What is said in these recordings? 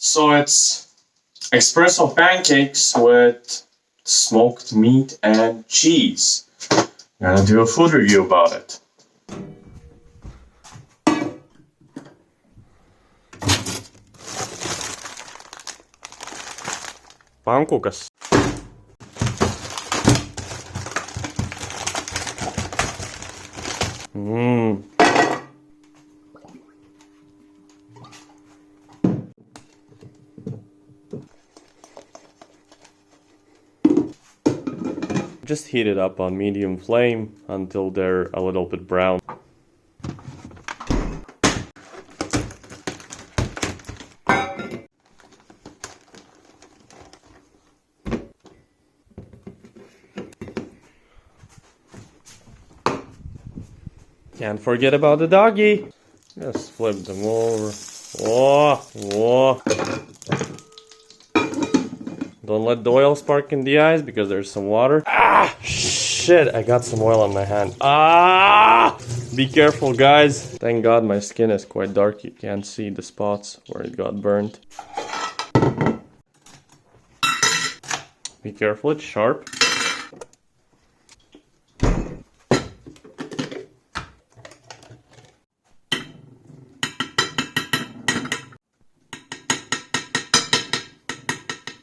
So it's espresso pancakes with smoked meat and cheese. I'm gonna do a food review about it. Pancakes. Just heat it up on medium flame until they're a little bit brown. Can't forget about the doggy. Just flip them over. Whoa, whoa. Don't let the oil spark in the eyes because there's some water. Ah, shit, I got some oil on my hand. Ah, be careful, guys. Thank God my skin is quite dark. You can't see the spots where it got burnt. Be careful, it's sharp.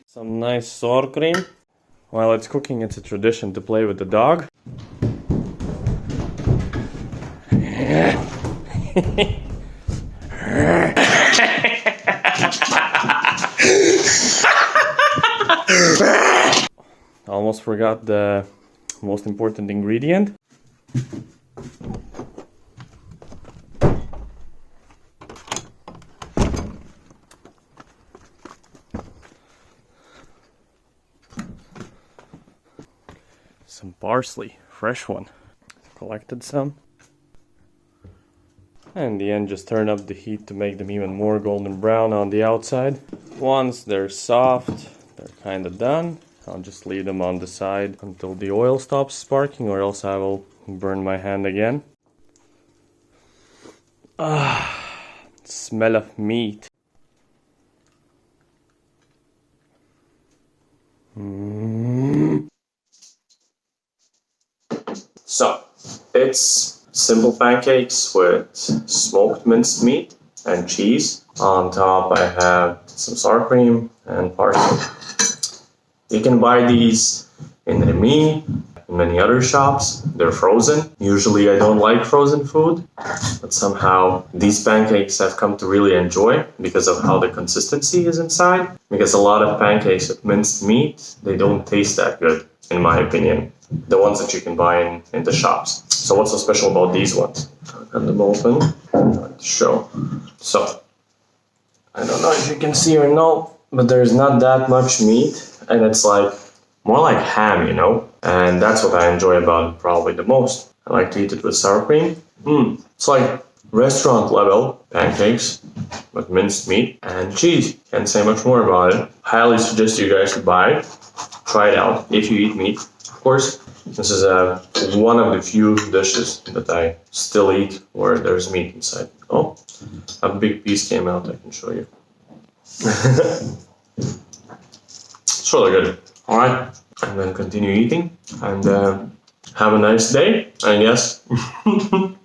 Some nice sour cream. While it's cooking, it's a tradition to play with the dog. Almost forgot the most important ingredient. Some parsley, fresh one. Collected some. And in the end, just turn up the heat to make them even more golden brown on the outside. Once they're soft, they're kind of done. I'll just leave them on the side until the oil stops sparking, or else I will burn my hand again. Smell of meat. So, it's simple pancakes with smoked minced meat and cheese. On top I have some sour cream and parsley. You can buy these in Remy, in many other shops. They're frozen. Usually I don't like frozen food, but somehow these pancakes I've come to really enjoy because of how the consistency is inside. Because a lot of pancakes with minced meat, they don't taste that good, in my opinion. The ones that you can buy in the shops. So what's so special about these ones? I'll cut them open. Try to show. So, I don't know if you can see or no, but there's not that much meat. And it's like, more like ham, you know? And that's what I enjoy about it probably the most. I like to eat it with sour cream. It's like restaurant level pancakes with minced meat and cheese. Can't say much more about it. Highly suggest you guys to buy it. Try it out if you eat meat. Of course, this is one of the few dishes that I still eat where there's meat inside. Oh, a big piece came out, I can show you. It's really good. Alright, I'm gonna continue eating and have a nice day, I guess.